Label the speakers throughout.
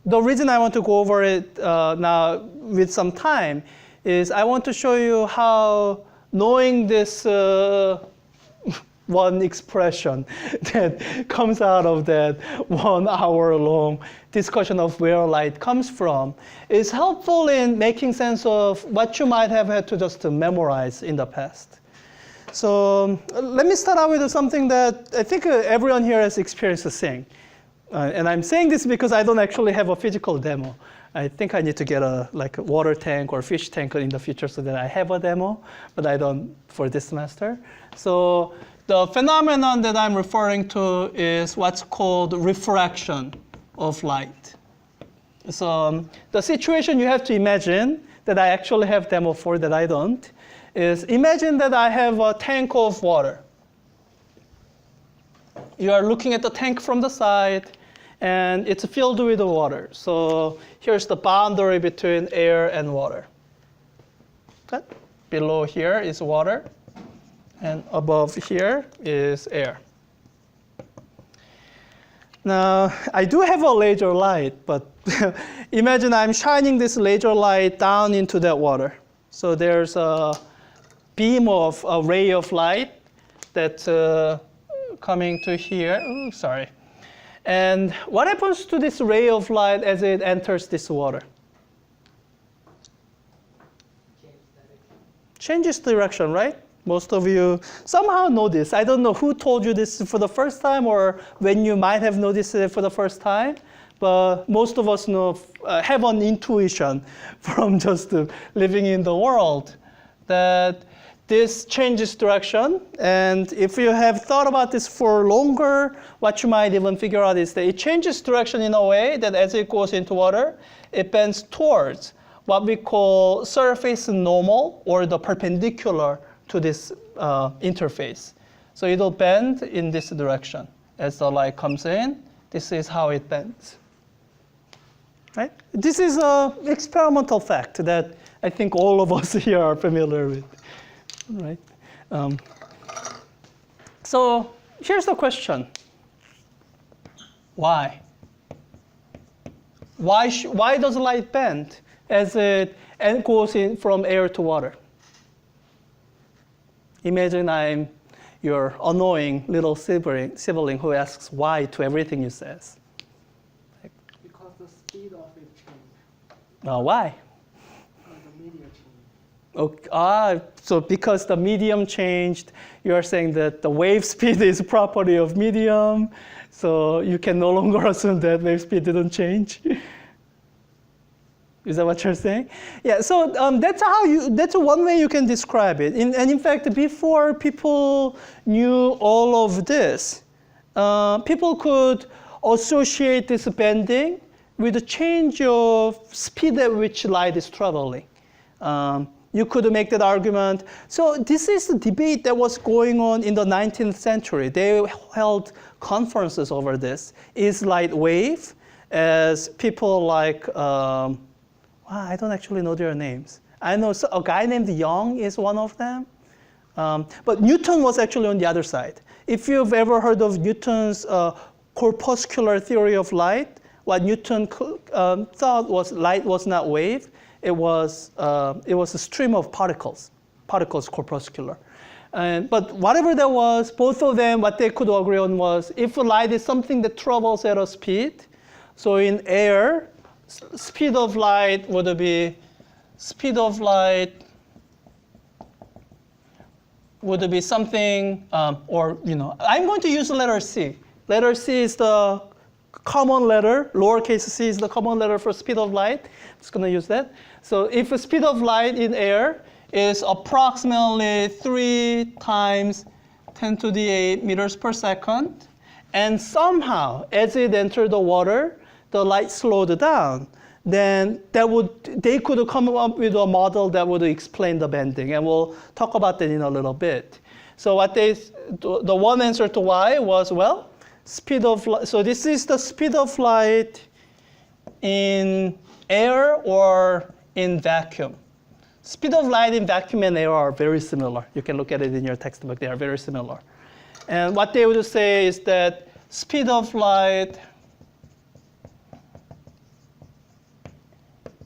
Speaker 1: the reason I want to go over it now with some time is I want to show you how knowing this one expression that comes out of that 1 hour long discussion of where light comes from is helpful in making sense of what you might have had to just memorize in the past. So let me start out with something that I think everyone here has experienced seeing. And I'm saying this because I don't actually have a physical demo. I think I need to get a water tank or fish tank in the future so that I have a demo, but I don't for this semester. So the phenomenon that I'm referring to is what's called refraction of light. So the situation you have to imagine that I actually have demo for that I don't is imagine that I have a tank of water. You are looking at the tank from the side, and it's filled with water. So here's the boundary between air and water. Okay. Below here is water, and above here is air. Now, I do have a laser light, but imagine I'm shining this laser light down into that water. So there's a ray of light that's coming to here. Ooh, sorry. And what happens to this ray of light as it enters this water? Changes direction, right? Most of you somehow know this. I don't know who told you this for the first time or when you might have noticed it for the first time, but most of us know, have an intuition from just living in the world that this changes direction. And if you have thought about this for longer, what you might even figure out is that it changes direction in a way that as it goes into water, it bends towards what we call surface normal, or the perpendicular to this interface. So it'll bend in this direction. As the light comes in, this is how it bends. Right? This is an experimental fact that I think all of us here are familiar with. Right? So here's the question. Why? Why does light bend as it goes in from air to water? Imagine I'm your annoying little sibling who asks why to everything you say.
Speaker 2: Because the speed of it changed.
Speaker 1: Why?
Speaker 2: The medium changed.
Speaker 1: Okay. So because the medium changed, you are saying that the wave speed is a property of medium, so you can no longer assume that wave speed didn't change. Is that what you're saying? Yeah. So that's one way you can describe it. And in fact, before people knew all of this, people could associate this bending with the change of speed at which light is traveling. You could make that argument. So this is the debate that was going on in the 19th century. They held conferences over this. Is light wave? As people like, I don't actually know their names. I know a guy named Young is one of them. But Newton was actually on the other side. If you've ever heard of Newton's corpuscular theory of light, what Newton thought was light was not wave. It was a stream of particles corpuscular. But whatever that was, both of them, what they could agree on was if light is something that travels at a speed, so in air, speed of light would be something, I'm going to use the letter C. Letter C is the common letter, lowercase c is the common letter for speed of light. I'm just going to use that. So if the speed of light in air is approximately 3 times 10 to the 8 meters per second, and somehow as it entered the water, the light slowed down, then they could come up with a model that would explain the bending, and we'll talk about that in a little bit. So the one answer to why was, well, speed of light. So this is the speed of light in air or in vacuum. Speed of light in vacuum and air are very similar. You can look at it in your textbook. They are very similar. And what they would say is that speed of light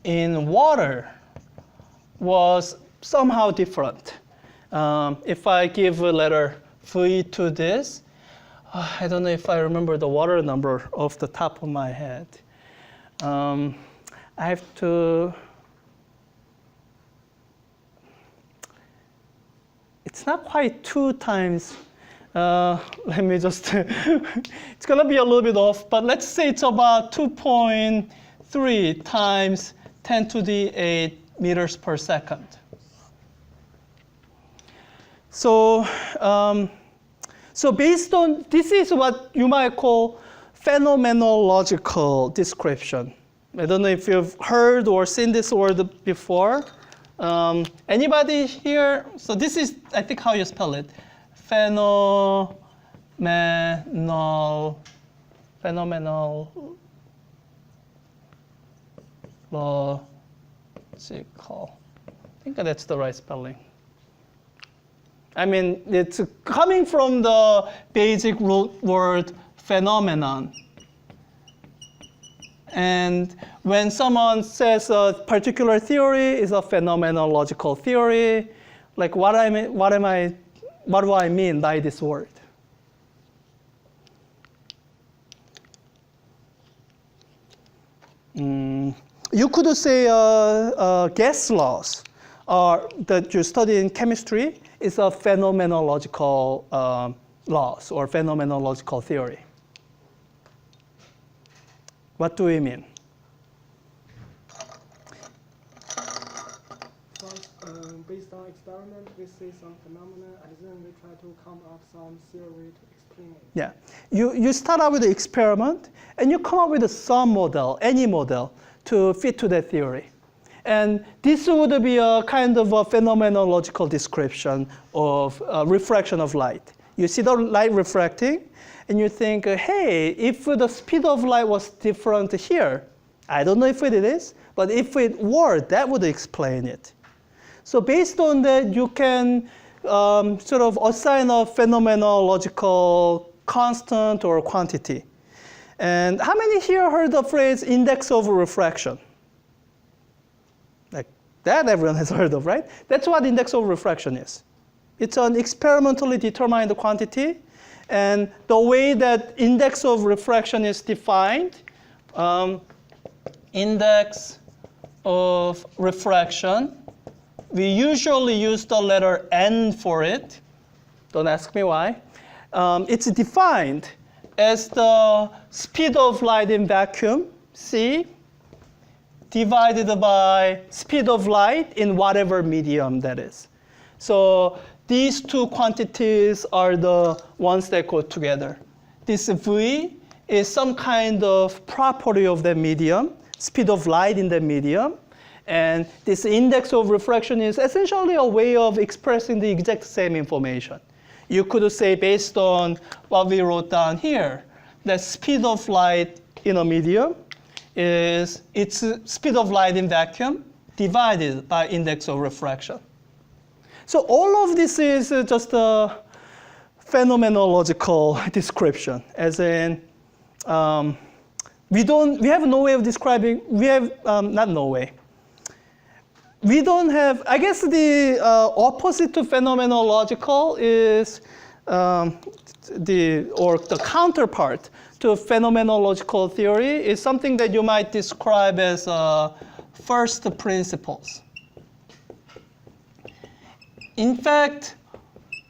Speaker 1: in water was somehow different. If I give a letter V to this, I don't know if I remember the water number off the top of my head. I have to, it's not quite 2 times. Let me just, it's gonna be a little bit off, but let's say it's about 2.3 times 10 to the 8 meters per second. So, so based on, this is what you might call phenomenological description. I don't know if you've heard or seen this word before. Anybody here? So this is, I think, how you spell it. Phenomenological. I think that's the right spelling. I mean, it's coming from the basic root word phenomenon. And when someone says a particular theory is a phenomenological theory, like what do I mean by this word? You could say gas laws that you study in chemistry is a phenomenological laws or phenomenological theory. What do we mean?
Speaker 2: Based on experiment, we see some phenomena, and then we try to come up some theory to explain it.
Speaker 1: Yeah, you start out with the experiment, and you come up with some model, any model, to fit to that theory. And this would be a kind of a phenomenological description of refraction of light. You see the light refracting, and you think, hey, if the speed of light was different here, I don't know if it is, but if it were, that would explain it. So based on that, you can sort of assign a phenomenological constant or quantity. And how many here heard the phrase index of refraction? Like that everyone has heard of, right? That's what index of refraction is. It's an experimentally determined quantity. And the way that index of refraction is defined, index of refraction, we usually use the letter N for it. Don't ask me why. It's defined as the speed of light in vacuum, C, divided by speed of light in whatever medium that is. So these two quantities are the ones that go together. This V is some kind of property of the medium, speed of light in the medium. And this index of refraction is essentially a way of expressing the exact same information. You could say, based on what we wrote down here, that speed of light in a medium is its speed of light in vacuum divided by index of refraction. So all of this is just a phenomenological description, as in we have no way of describing, not no way. We don't have, I guess the opposite to phenomenological is the counterpart to phenomenological theory is something that you might describe as first principles. In fact,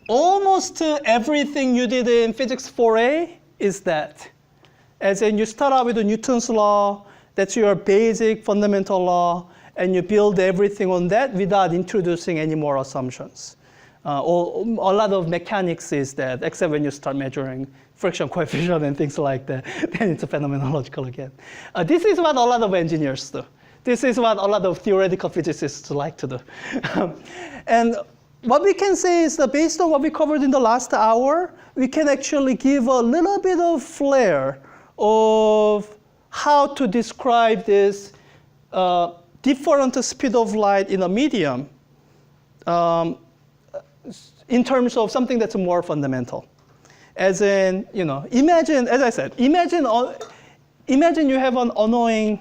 Speaker 1: almost everything you did in physics 4A is that. As in, you start out with Newton's law, that's your basic fundamental law, and you build everything on that without introducing any more assumptions. A lot of mechanics is that, except when you start measuring friction coefficient and things like that, then it's a phenomenological again. This is what a lot of engineers do. This is what a lot of theoretical physicists like to do. And what we can say is that based on what we covered in the last hour, we can actually give a little bit of flair of how to describe this different speed of light in a medium in terms of something that's more fundamental. As in, imagine, as I said, imagine you have an annoying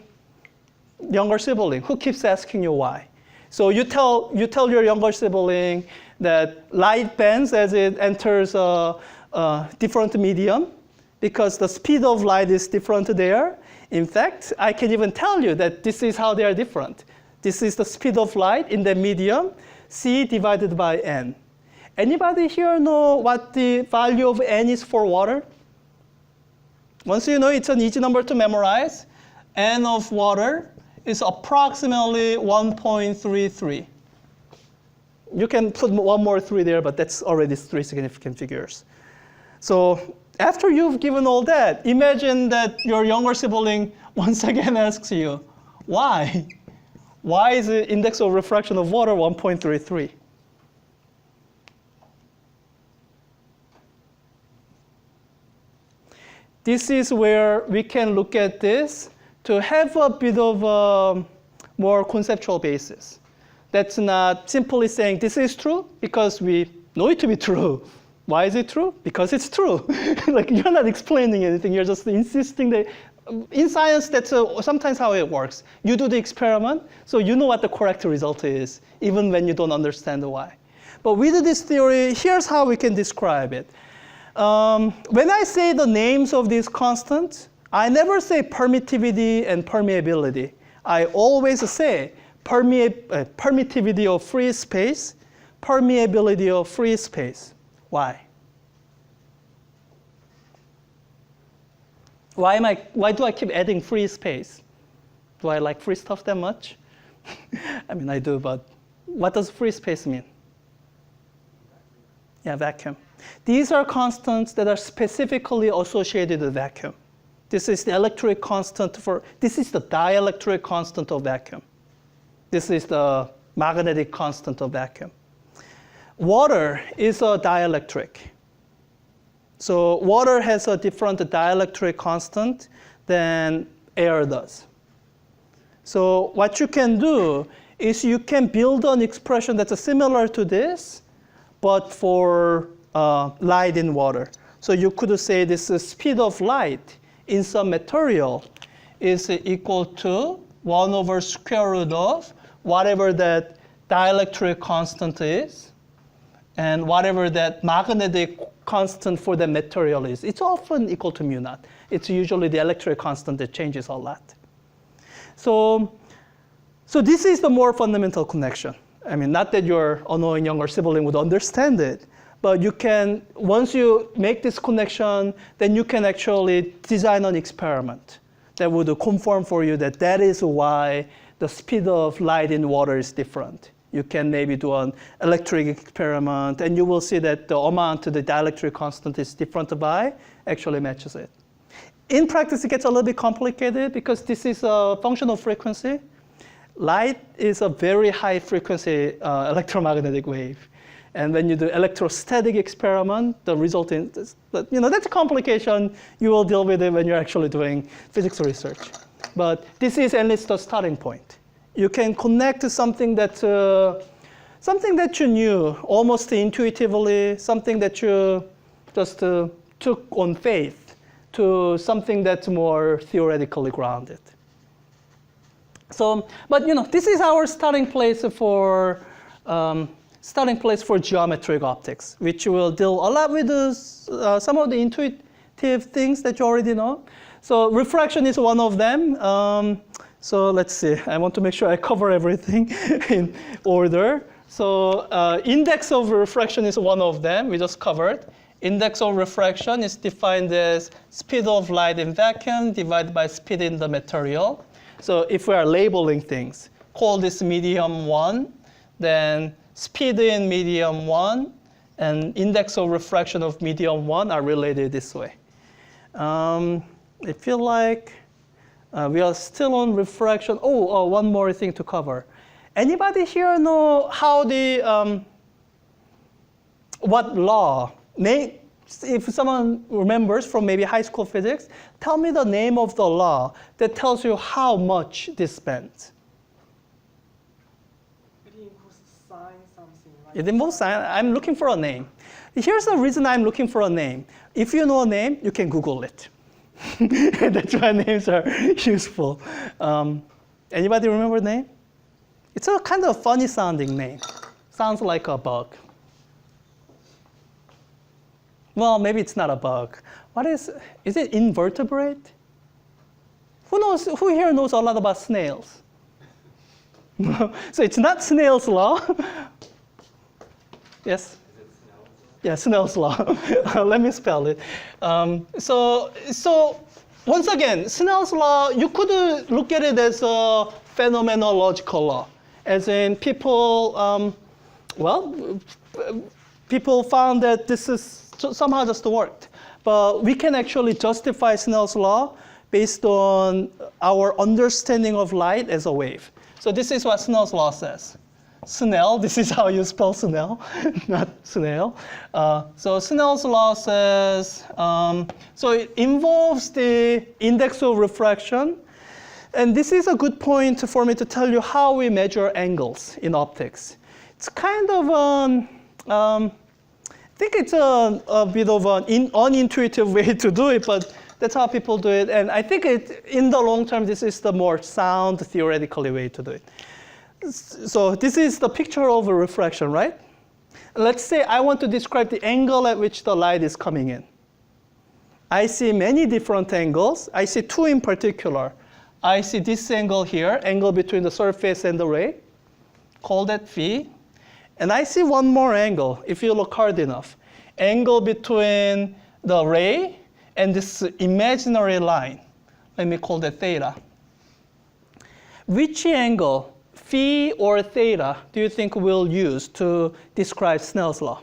Speaker 1: younger sibling who keeps asking you why. So you tell your younger sibling that light bends as it enters a different medium because the speed of light is different there. In fact, I can even tell you that this is how they are different. This is the speed of light in the medium, c divided by n. Anybody here know what the value of n is for water? Once you know, it's an easy number to memorize. N of water is approximately 1.33. You can put one more 3 there, but that's already 3 significant figures. So after you've given all that, imagine that your younger sibling once again asks you, why? Why is the index of refraction of water 1.33? This is where we can look at this to have a bit of a more conceptual basis. That's not simply saying this is true because we know it to be true. Why is it true? Because it's true. Like you're not explaining anything, you're just insisting that in science, that's sometimes how it works. You do the experiment, so you know what the correct result is, even when you don't understand why. But with this theory, here's how we can describe it. When I say the names of these constants, I never say permittivity and permeability. I always say permittivity of free space, permeability of free space. Why? Why do I keep adding free space? Do I like free stuff that much? I mean, I do, but what does free space mean? Yeah, vacuum. These are constants that are specifically associated with vacuum. This is the electric constant this is the dielectric constant of vacuum. This is the magnetic constant of vacuum. Water is a dielectric. So water has a different dielectric constant than air does. So what you can do is you can build an expression that's similar to this, but for light in water. So you could say this speed of light in some material is equal to 1 over square root of whatever that dielectric constant is and whatever that magnetic constant for the material is. It's often equal to mu naught. It's usually the electric constant that changes a lot. So this is the more fundamental connection. I mean, not that your annoying younger sibling would understand it, but you can, once you make this connection, then you can actually design an experiment that would confirm for you that that is why the speed of light in water is different. You can maybe do an electric experiment, and you will see that the amount the dielectric constant is different by actually matches it. In practice, it gets a little bit complicated because this is a function of frequency. Light is a very high frequency electromagnetic wave. And when you do electrostatic experiment, the result is, that's a complication you will deal with it when you're actually doing physics research. But this is at least the starting point. You can connect to something that you knew almost intuitively, something that you just took on faith, to something that's more theoretically grounded. So, but this is our starting place for geometric optics, which will deal a lot with some of the intuitive things that you already know. So refraction is one of them. So let's see. I want to make sure I cover everything in order. So index of refraction is one of them. We just covered. Index of refraction is defined as speed of light in vacuum divided by speed in the material. So if we are labeling things, call this medium 1, then speed in medium 1 and index of refraction of medium 1 are related this way. I feel like we are still on refraction. Oh, one more thing to cover. Anybody here know how what law? If someone remembers from maybe high school physics, tell me the name of the law that tells you how much this bends.
Speaker 2: It equals sine something, right?
Speaker 1: It involves sine. I'm looking for a name. Here's the reason I'm looking for a name. If you know a name, you can Google it. That's why names are useful. Anybody remember the name? It's a kind of funny sounding name. Sounds like a bug. Well, maybe it's not a bug. What is it invertebrate? Who here knows a lot about snails? So it's not Snell's law. Yes? Yeah, Snell's law. Let me spell it. So once again, Snell's law, you could look at it as a phenomenological law, as in people, people found that this is somehow just worked. But we can actually justify Snell's law based on our understanding of light as a wave. So this is what Snell's law says. Snell, this is how you spell Snell, not Snell. So Snell's law says, so it involves the index of refraction. And this is a good point for me to tell you how we measure angles in optics. It's kind of I think it's a bit of an unintuitive way to do it, but that's how people do it. And I think in the long term, this is the more sound theoretically way to do it. So this is the picture of a refraction, right? Let's say I want to describe the angle at which the light is coming in. I see many different angles. I see two in particular. I see this angle here, angle between the surface and the ray. Call that phi. And I see one more angle, if you look hard enough. Angle between the ray and this imaginary line. Let me call that theta. Which angle, phi or theta, do you think we'll use to describe Snell's law?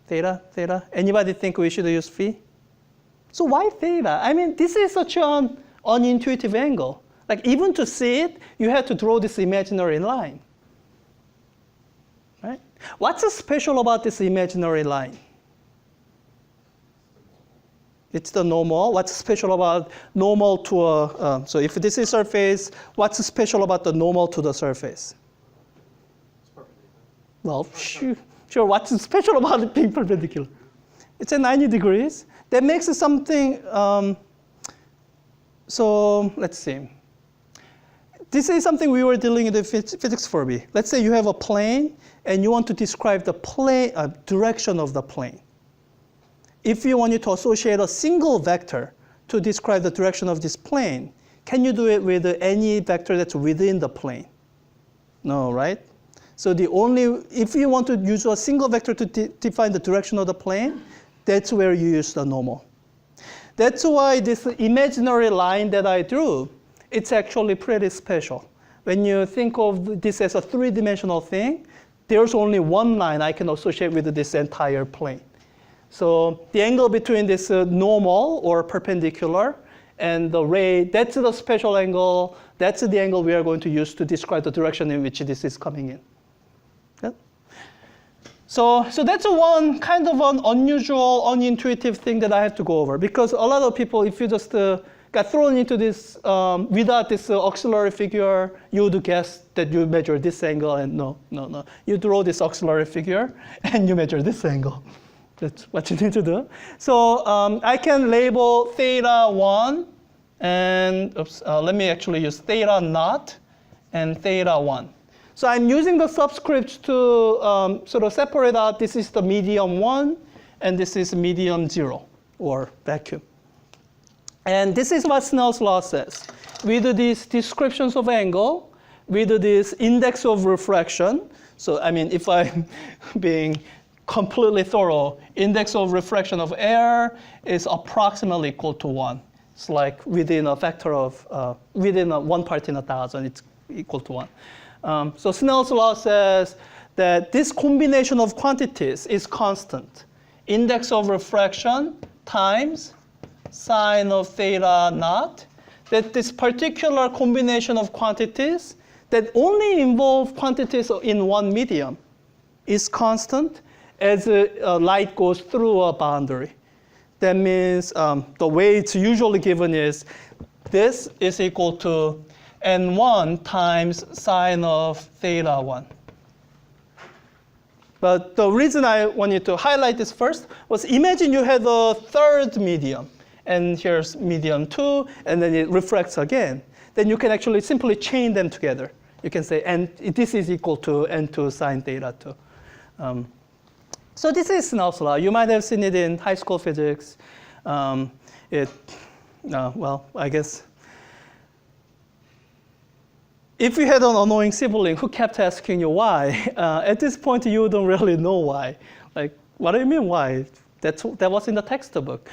Speaker 1: Theta, theta. Anybody think we should use phi? So why theta? I mean, this is such an unintuitive angle. Like even to see it, you have to draw this imaginary line. Right? What's special about this imaginary line? It's the normal. What's special about normal to a, so if this is surface, what's special about the normal to the surface? Well, sure, what's special about it being perpendicular? It's at 90 degrees. That makes it something, so let's see. This is something we were dealing with in physics 4B. Let's say you have a plane and you want to describe the plane, direction of the plane. If you wanted to associate a single vector to describe the direction of this plane, can you do it with any vector that's within the plane? No, right? So if you want to use a single vector to define the direction of the plane, that's where you use the normal. That's why this imaginary line that I drew, it's actually pretty special. When you think of this as a three-dimensional thing, there's only one line I can associate with this entire plane. So the angle between this normal or perpendicular and the ray, that's the special angle. That's the angle we are going to use to describe the direction in which this is coming in. Yeah? So that's one kind of an unusual, unintuitive thing that I have to go over. Because a lot of people, if you just got thrown into this without this auxiliary figure, you would guess that you measure this angle, and no. You draw this auxiliary figure, and you measure this angle. That's what you need to do. So I can label theta 1, and let me actually use theta naught and theta 1. So I'm using the subscripts to sort of separate out, this is the medium 1, and this is medium 0, or vacuum. And this is what Snell's law says. We do these descriptions of angle, we do this index of refraction. So I mean, if I'm being completely thorough, index of refraction of air is approximately equal to 1. It's like within a factor of, within 1 part in 1,000, it's equal to 1. So Snell's law says that this combination of quantities is constant. Index of refraction times sine of theta naught, that this particular combination of quantities that only involve quantities in one medium is constant as light goes through a boundary. That means the way it's usually given is this is equal to n1 times sine of theta 1. But the reason I wanted to highlight this first was imagine you had a third medium, and here's medium 2, and then it refracts again. then you can actually simply chain them together. You can say, and this is equal to n2 sine theta 2. So this is Snell's law. You might have seen it in high school physics. Well, I guess if you had an annoying sibling who kept asking you why, at this point you don't really know why. Like, what do you mean why? That was in the textbook.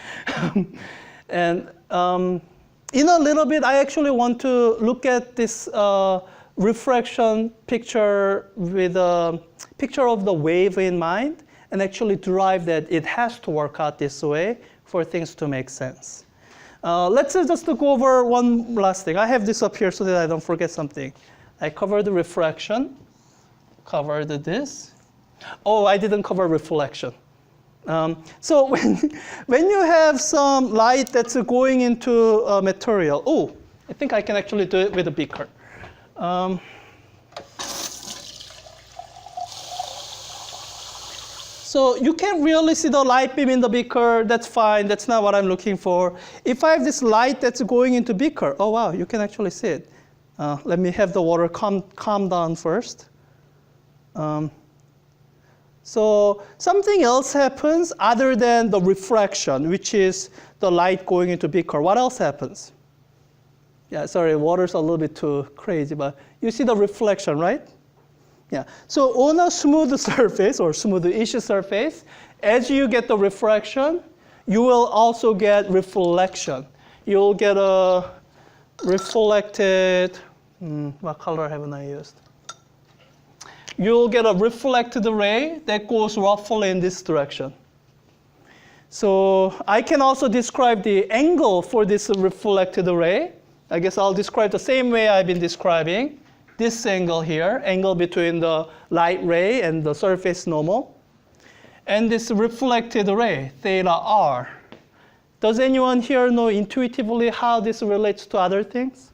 Speaker 1: And in a little bit, I actually want to look at this refraction picture with a picture of the wave in mind, and actually derive that it has to work out this way for things to make sense. Let's just go over one last thing. I have this up here so that I don't forget something. I covered the refraction, covered this. Oh, I didn't cover reflection. So when you have some light that's going into a material, oh, I think I can actually do it with a beaker. So you can't really see the light beam in the beaker. That's fine. That's not what I'm looking for. If I have this light that's going into beaker, oh wow, you can actually see it. Let me have the water calm down first. So something else happens other than the refraction, which is the light going into beaker. What else happens? Yeah, sorry, water's a little bit too crazy, but you see the reflection, right? Yeah. So on a smooth surface or smooth-ish surface, as you get the refraction, you will also get reflection. You'll get a reflected, what color haven't I used? You'll get a reflected ray that goes roughly in this direction. So I can also describe the angle for this reflected ray. I guess I'll describe the same way I've been describing. This angle here, angle between the light ray and the surface normal. And this reflected ray, theta r. Does anyone here know intuitively how this relates to other things?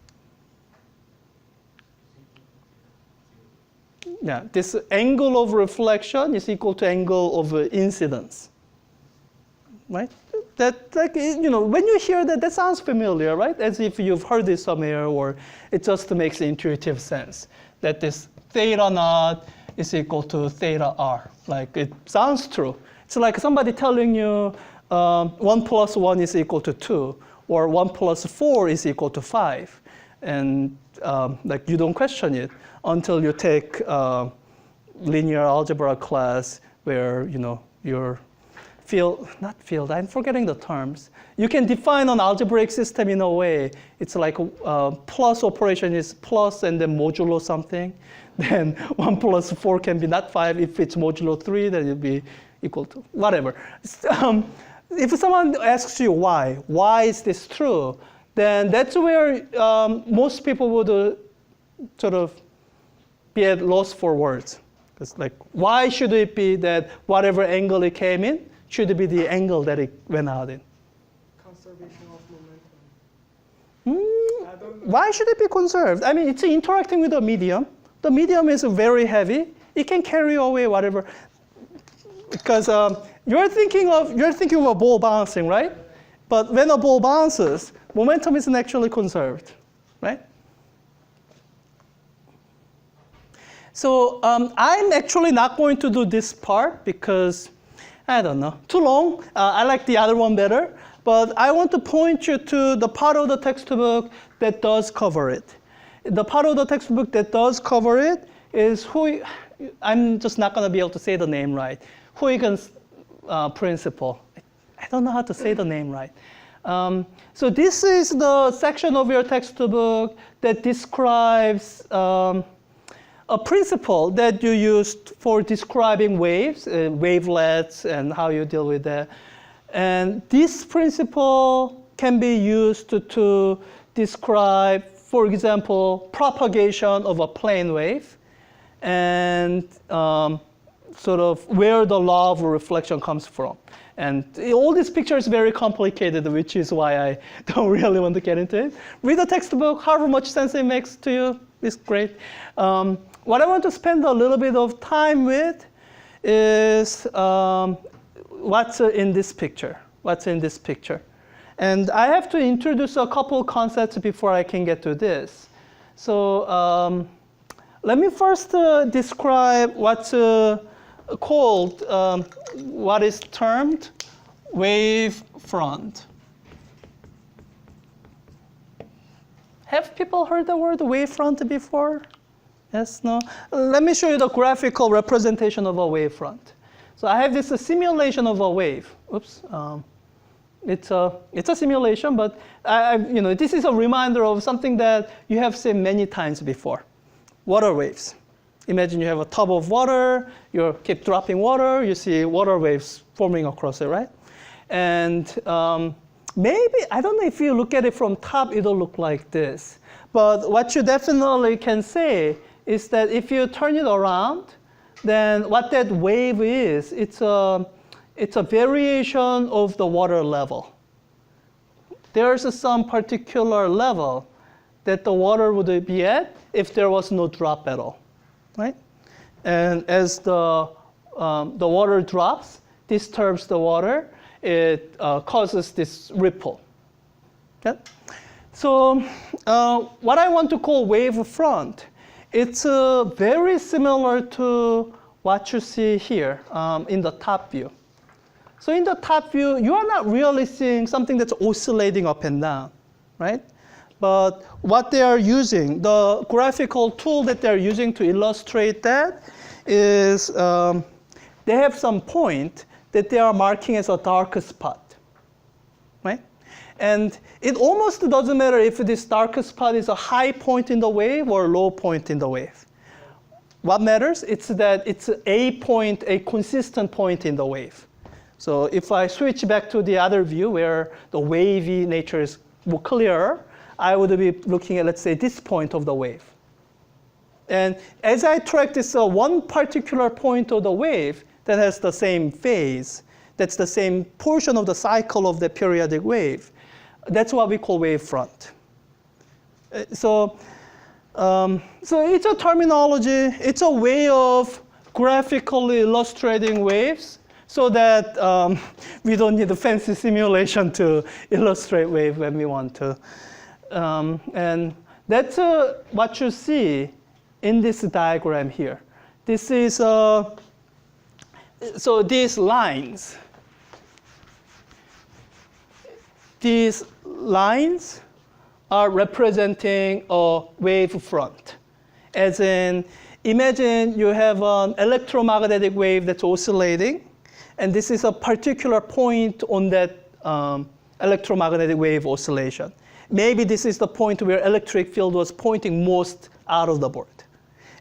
Speaker 1: Yeah, this angle of reflection is equal to angle of incidence, right? That, like, you know, when you hear that, that sounds familiar, right? As if you've heard this somewhere, or it just makes intuitive sense that this theta naught is equal to theta r. Like, it sounds true. It's like somebody telling you 1 plus 1 is equal to 2, or 1 plus 4 is equal to 5. And like, you don't question it until you take linear algebra class where, you know, you're I'm forgetting the terms. You can define an algebraic system in a way. It's like plus operation is plus and then modulo something. Then 1 plus 4 can be not 5. If it's modulo 3, then it'll be equal to whatever. If someone asks you why is this true, then that's where most people would sort of be at loss for words. It's like, why should it be that whatever angle it came in should be the angle that it went out in?
Speaker 2: Conservation of momentum.
Speaker 1: Why should it be conserved? I mean, it's interacting with the medium. The medium is very heavy. It can carry away whatever. Because you're thinking of a ball bouncing, right? But when a ball bounces, momentum isn't actually conserved, right? So I'm actually not going to do this part because, I don't know, too long. I like the other one better. But I want to point you to the part of the textbook that does cover it. The part of the textbook that does cover it is I'm just not going to be able to say the name right. Huygens principle. I don't know how to say the name right. So this is the section of your textbook that describes a principle that you used for describing waves, wavelets, and how you deal with that. And this principle can be used to describe, for example, propagation of a plane wave, and sort of where the law of reflection comes from. And all this picture is very complicated, which is why I don't really want to get into it. Read the textbook, however much sense it makes to you is great. What I want to spend a little bit of time with is what's in this picture. What's in this picture? And I have to introduce a couple concepts before I can get to this. So let me first describe what's called, what is termed wave front. Have people heard the word wave front before? Yes, no? Let me show you the graphical representation of a wave front. So I have this simulation of a wave. Oops. It's a simulation, but this is a reminder of something that you have seen many times before. Water waves. Imagine you have a tub of water, you keep dropping water, you see water waves forming across it, right? And maybe, I don't know if you look at it from top, it'll look like this. But what you definitely can say is that if you turn it around, then what that wave is, it's a variation of the water level. There's some particular level that the water would be at if there was no drop at all, right? And as the water drops, disturbs the water, it causes this ripple. Okay? So what I want to call wave front, it's very similar to what you see here in the top view. So in the top view, you are not really seeing something that's oscillating up and down, right? But what they are using, the graphical tool that they're using to illustrate that is they have some point that they are marking as a dark spot, right? And it almost doesn't matter if this dark spot is a high point in the wave or low point in the wave. What matters is that it's a point, a consistent point in the wave. So if I switch back to the other view where the wavy nature is more clearer, I would be looking at, let's say, this point of the wave. And as I track this one particular point of the wave that has the same phase, that's the same portion of the cycle of the periodic wave, that's what we call wave front. So it's a terminology, it's a way of graphically illustrating waves so that we don't need a fancy simulation to illustrate wave when we want to. And that's what you see in this diagram here. This is, so these lines are representing a wave front. As in, imagine you have an electromagnetic wave that's oscillating, and this is a particular point on that electromagnetic wave oscillation. Maybe this is the point where electric field was pointing most out of the board.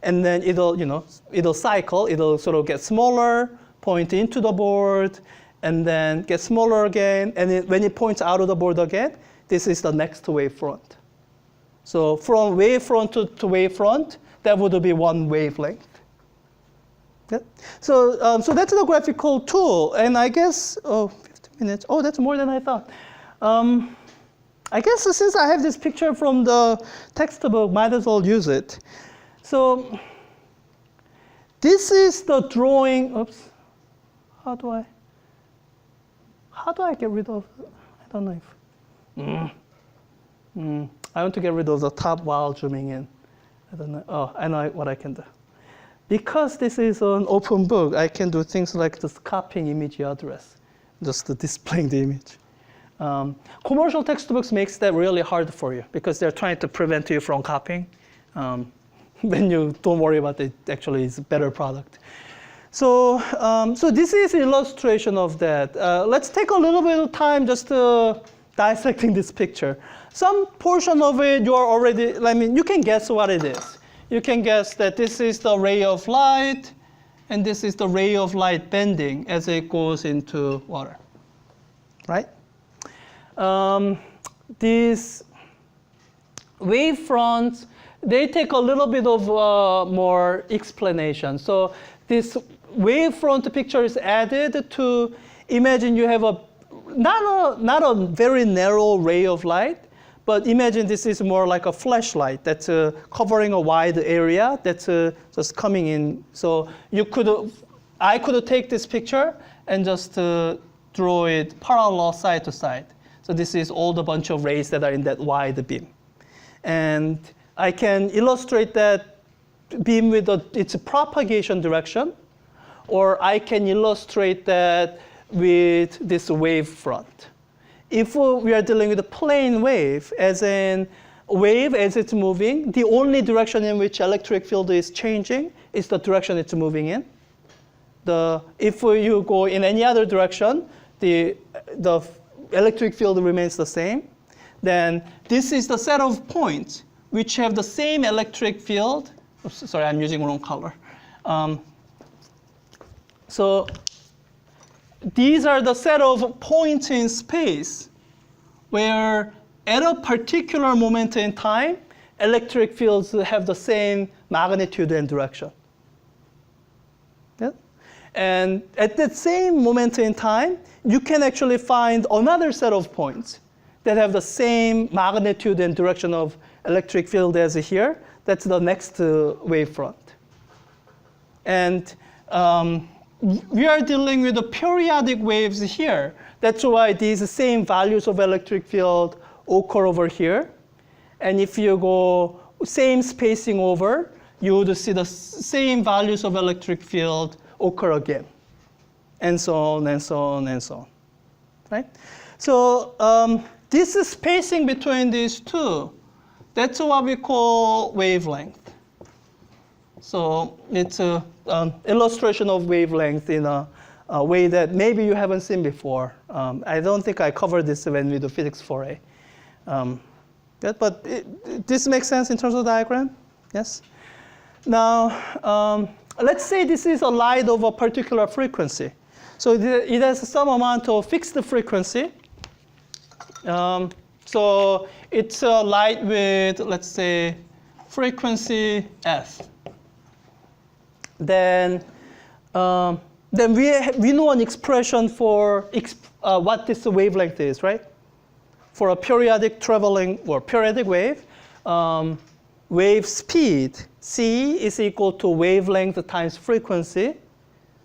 Speaker 1: And then it'll cycle, it'll sort of get smaller, point into the board, and then get smaller again. And when it points out of the board again, this is the next wave front. So from wave front to wave front, that would be one wavelength. Yeah. So that's the graphical tool. And I guess, 15 minutes. Oh, that's more than I thought. I guess since I have this picture from the textbook, might as well use it. So this is the drawing. Oops. How do I get rid of it? I don't know if. I want to get rid of the top while zooming in. I don't know. Oh, I know what I can do. Because this is an open book, I can do things like just copying image address, just displaying the image. Commercial textbooks makes that really hard for you because they're trying to prevent you from copying. Then you don't worry about it. Actually, it's a better product. So this is an illustration of that. Let's take a little bit of time just dissecting this picture. Some portion of it you are already, you can guess what it is. You can guess that this is the ray of light, and this is the ray of light bending as it goes into water, right? These wave fronts, they take a little bit of more explanation. So this wave front picture is added to imagine you have not a very narrow ray of light, but imagine this is more like a flashlight that's covering a wide area that's just coming in. So I could take this picture and just draw it parallel side to side. So this is all the bunch of rays that are in that wide beam. And I can illustrate that beam with its propagation direction, or I can illustrate that with this wave front. If we are dealing with a plane wave, as in wave as it's moving, the only direction in which electric field is changing is the direction it's moving in. If you go in any other direction, the electric field remains the same. Then this is the set of points which have the same electric field. Oops, sorry, I'm using wrong color. So these are the set of points in space where at a particular moment in time, electric fields have the same magnitude and direction. Yeah? And at that same moment in time, you can actually find another set of points that have the same magnitude and direction of electric field as here. That's the next wavefront. And we are dealing with the periodic waves here. That's why these same values of electric field occur over here. And if you go same spacing over, you would see the same values of electric field occur again. And so on, and so on, and so on. Right? So this spacing between these two, that's what we call wavelength. So it's an illustration of wavelength in a way that maybe you haven't seen before. I don't think I covered this when we do physics 4A. But this makes sense in terms of diagram? Yes? Now, let's say this is a light of a particular frequency. So it has some amount of fixed frequency. So it's a light with, let's say, frequency f. Then we know an expression for what this wavelength is, right? For a periodic traveling or periodic wave, wave speed, c, is equal to wavelength times frequency.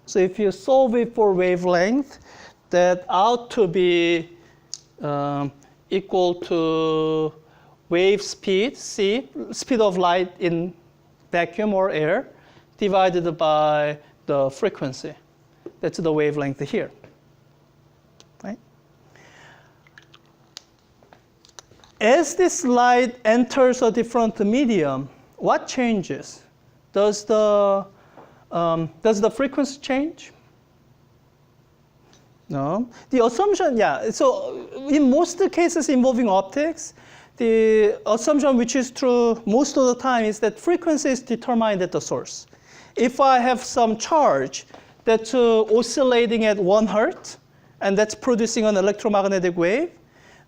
Speaker 1: So if you solve it for wavelength, that ought to be equal to wave speed, c, speed of light in vacuum or air, divided by the frequency. That's the wavelength here. Right? As this light enters a different medium, what changes? Does the frequency change? No. The assumption, yeah. So in most cases involving optics, the assumption which is true most of the time is that frequency is determined at the source. If I have some charge that's oscillating at 1 hertz, and that's producing an electromagnetic wave,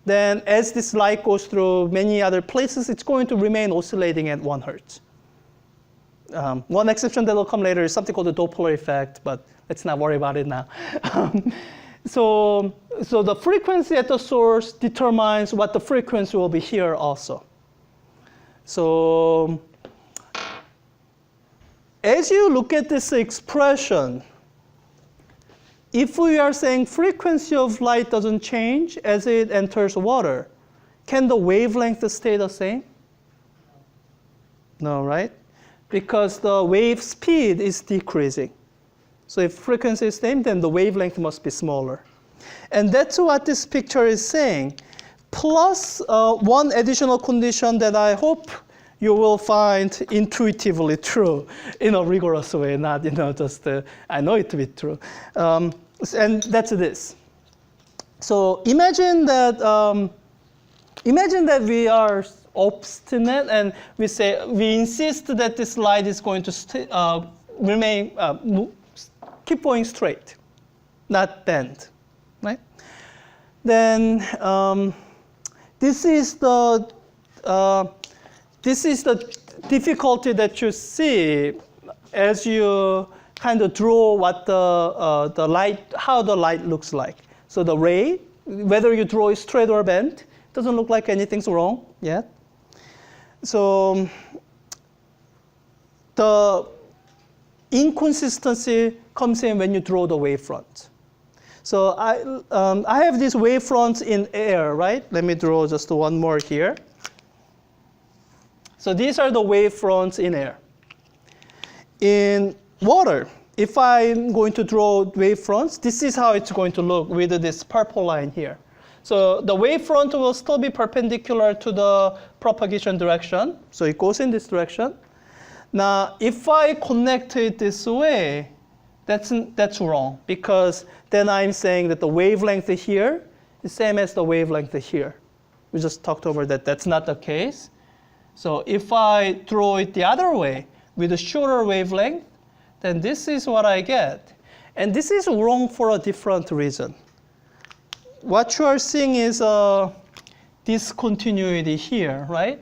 Speaker 1: then as this light goes through many other places, it's going to remain oscillating at 1 hertz. One exception that will come later is something called the Doppler effect, but let's not worry about it now. So the frequency at the source determines what the frequency will be here also. So as you look at this expression, if we are saying frequency of light doesn't change as it enters water, can the wavelength stay the same? No, right? Because the wave speed is decreasing. So if frequency is the same, then the wavelength must be smaller. And that's what this picture is saying. Plus one additional condition that I hope you will find intuitively true in a rigorous way, not just I know it to be true. And that's this. So imagine that we are obstinate and we insist that this light is going to keep going straight, not bend, right? Then this is the difficulty that you see as you kind of draw what how the light looks like. So the ray, whether you draw it straight or bent, doesn't look like anything's wrong yet. So the inconsistency comes in when you draw the wavefront. So I have these wavefronts in air, right? Let me draw just one more here. So these are the wavefronts in air. In water, if I'm going to draw wavefronts, this is how it's going to look with this purple line here. So the wavefront will still be perpendicular to the propagation direction. So it goes in this direction. Now, if I connect it this way, that's wrong, because then I'm saying that the wavelength here is same as the wavelength here. We just talked over that. That's not the case. So if I draw it the other way with a shorter wavelength, then this is what I get. And this is wrong for a different reason. What you are seeing is a discontinuity here, right?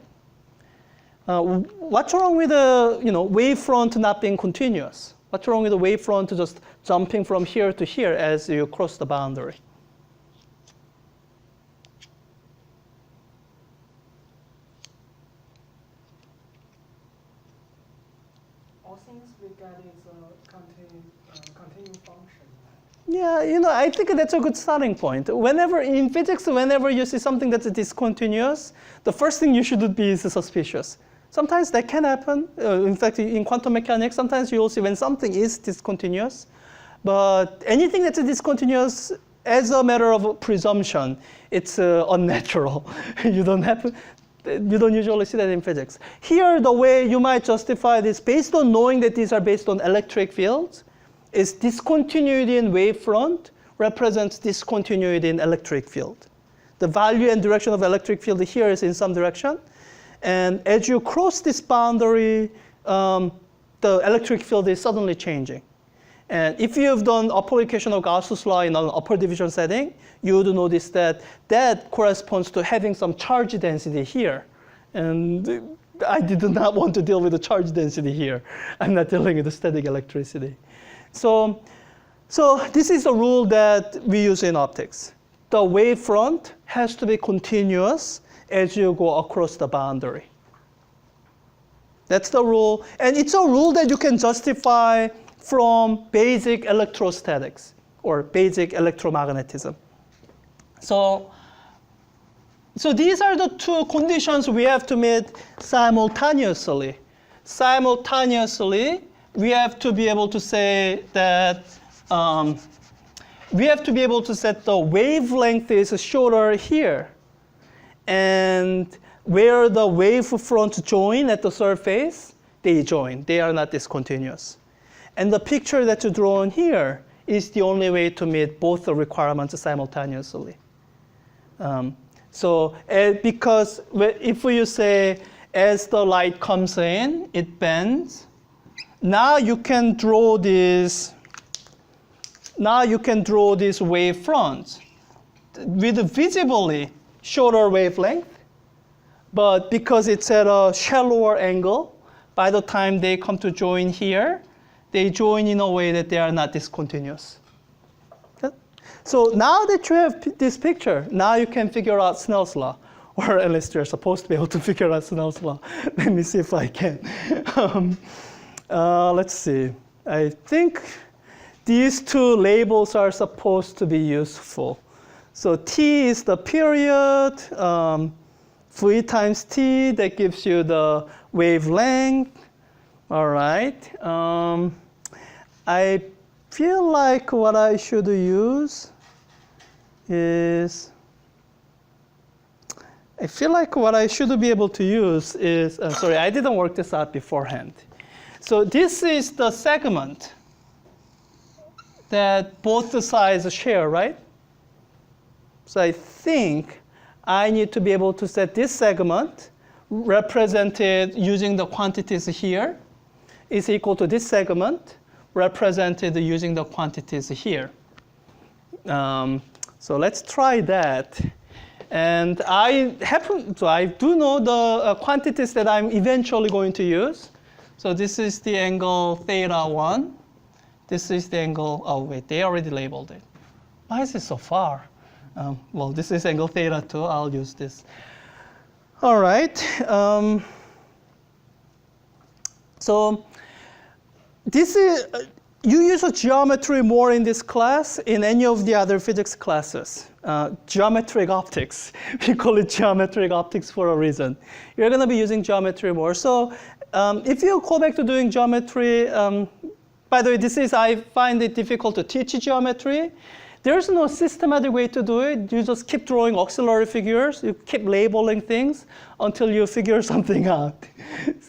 Speaker 1: What's wrong with the wavefront not being continuous? What's wrong with the wavefront just jumping from here to here as you cross the boundary?
Speaker 2: All things we get is a continuous function.
Speaker 1: Yeah, I think that's a good starting point. In physics, whenever you see something that's discontinuous, the first thing you should be is suspicious. Sometimes that can happen. In fact, in quantum mechanics, sometimes you'll see when something is discontinuous. But anything that's discontinuous, as a matter of presumption, it's unnatural. You don't usually see that in physics. Here, the way you might justify this, based on knowing that these are based on electric fields, is discontinuity in wavefront represents discontinuity in electric field. The value and direction of electric field here is in some direction. And as you cross this boundary, the electric field is suddenly changing. And if you've done application of Gauss's law in an upper division setting, you would notice that that corresponds to having some charge density here. And I did not want to deal with the charge density here. I'm not dealing with the static electricity. So this is a rule that we use in optics. The wavefront has to be continuous as you go across the boundary. That's the rule. And it's a rule that you can justify from basic electrostatics or basic electromagnetism. So these are the two conditions we have to meet simultaneously. Simultaneously, we have to be able to say that we have to be able to set the wavelength is shorter here. And where the wavefronts join at the surface, they join. They are not discontinuous. And the picture that you draw on here is the only way to meet both the requirements simultaneously. Because if you say, as the light comes in, it bends, now you can draw these wavefronts with visibly shorter wavelength, but because it's at a shallower angle, by the time they come to join here, they join in a way that they are not discontinuous. Okay? So now that you have this picture, now you can figure out Snell's law, or at least you're supposed to be able to figure out Snell's law. Let me see if I can. Let's see. I think these two labels are supposed to be useful. So t is the period, v times t, that gives you the wavelength. All right. I feel like what I should use is, be able to use is, sorry, I didn't work this out beforehand. So this is the segment that both the sides share, right? So I think I need to be able to set this segment represented using the quantities here is equal to this segment represented using the quantities here. So let's try that. And I do know the quantities that I'm eventually going to use. So this is the angle theta 1. This is the angle, oh wait, they already labeled it. Why is it so far? Well, this is angle theta 2. I'll use this. All right. So this is, You use geometry more in this class in any of the other physics classes. Geometric optics. We call it geometric optics for a reason. You're going to be using geometry more. So if you go back to doing geometry, by the way, I find it difficult to teach geometry. There's no systematic way to do it. You just keep drawing auxiliary figures. You keep labeling things until you figure something out.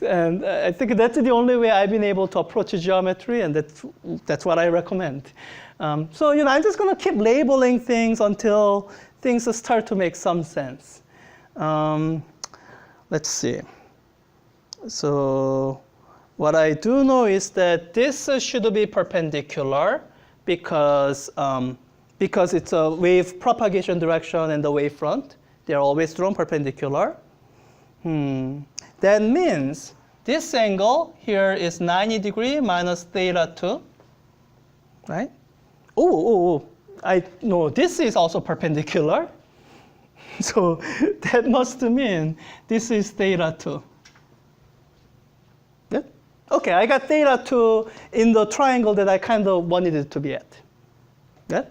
Speaker 1: And I think that's the only way I've been able to approach geometry, and that's what I recommend. So I'm just going to keep labeling things until things start to make some sense. Let's see. So what I do know is that this should be perpendicular because it's a wave propagation direction and the wave front. They're always drawn perpendicular. That means this angle here is 90 degrees minus theta 2, right? I know this is also perpendicular. So that must mean this is theta 2. Yeah? Okay, I got theta 2 in the triangle that I kind of wanted it to be at. Yeah?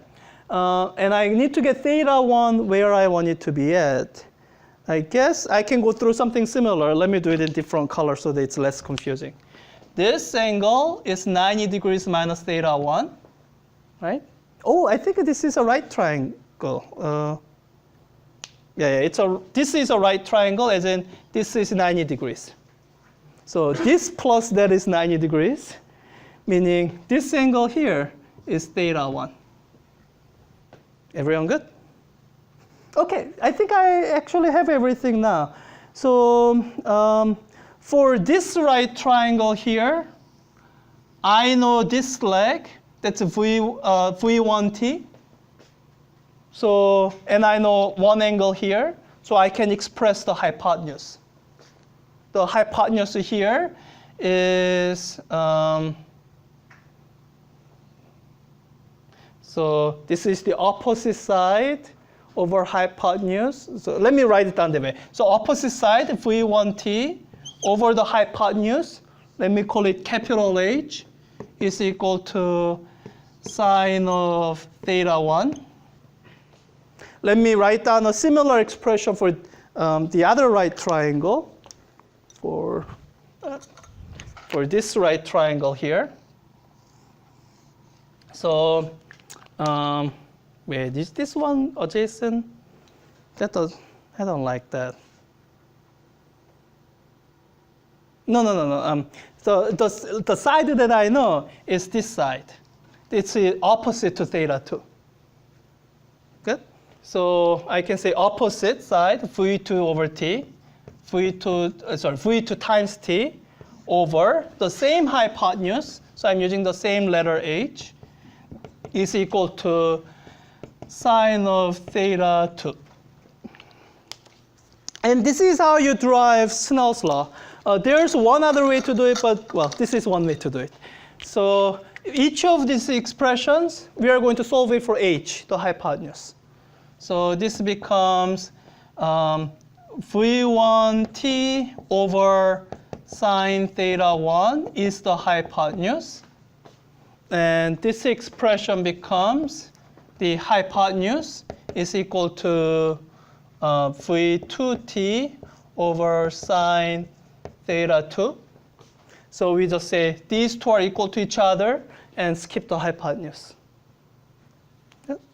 Speaker 1: And I need to get theta 1 where I want it to be at. I guess I can go through something similar. Let me do it in different colors so that it's less confusing. This angle is 90 degrees minus theta 1, right? I think this is a right triangle. This is a right triangle, as in this is 90 degrees. So this plus that is 90 degrees, meaning this angle here is theta 1. Everyone good? Okay, I think I actually have everything now. So for this right triangle here, I know this leg, that's V1t. So, and I know one angle here, so I can express the hypotenuse. The hypotenuse here is, so this is the opposite side over hypotenuse. So let me write it down that way. So opposite side, V1t, over the hypotenuse, let me call it capital H, is equal to sine of theta 1. Let me write down a similar expression for the other right triangle, for this right triangle here. So, wait, is this one adjacent? I don't like that. No. So the side that I know is this side. It's the opposite to theta 2. Good? So I can say opposite side, V2 over t, V2 times t over the same hypotenuse. So I'm using the same letter h, is equal to sine of theta 2. And this is how you derive Snell's law. There's one other way to do it, but well, this is one way to do it. So each of these expressions, we are going to solve it for h, the hypotenuse. So this becomes V1t over sine theta 1 is the hypotenuse. And this expression becomes the hypotenuse is equal to V2t over sine theta 2. So we just say these two are equal to each other and skip the hypotenuse.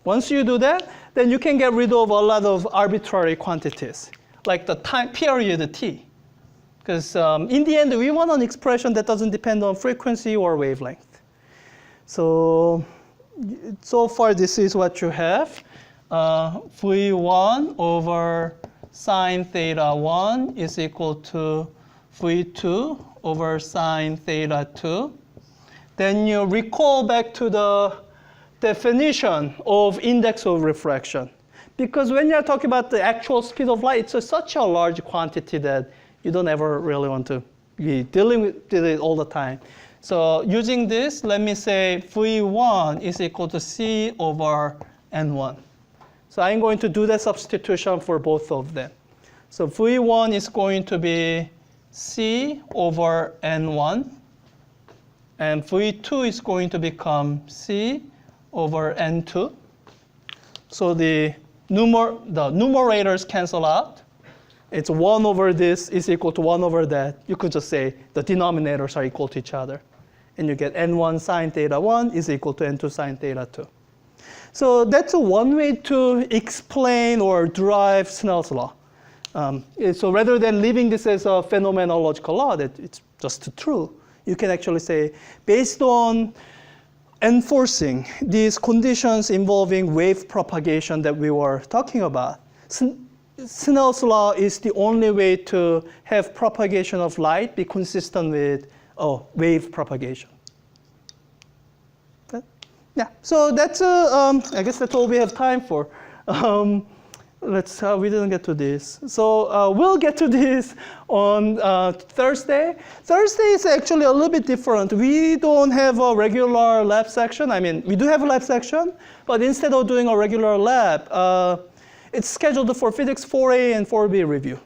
Speaker 1: Once you do that, then you can get rid of a lot of arbitrary quantities, like the time period t. Because in the end, we want an expression that doesn't depend on frequency or wavelength. So far, this is what you have. V1 over sine theta 1 is equal to V2 over sine theta 2. Then you recall back to the definition of index of refraction. Because when you're talking about the actual speed of light, it's such a large quantity that you don't ever really want to be dealing with it all the time. So using this, let me say V1 is equal to C over N1. So I'm going to do the substitution for both of them. So V1 is going to be C over N1. And V2 is going to become C over N2. So the numerators cancel out. It's 1 over this is equal to 1 over that. You could just say the denominators are equal to each other. And you get N1 sine theta 1 is equal to N2 sine theta 2. So that's one way to explain or derive Snell's law. So rather than leaving this as a phenomenological law that it's just true, you can actually say, based on enforcing these conditions involving wave propagation that we were talking about, Snell's law is the only way to have propagation of light be consistent with wave propagation. Yeah, so that's I guess that's all we have time for. We didn't get to this. So we'll get to this on Thursday. Thursday is actually a little bit different. We don't have a regular lab section. I mean, we do have a lab section, but instead of doing a regular lab, it's scheduled for Physics 4A and 4B review.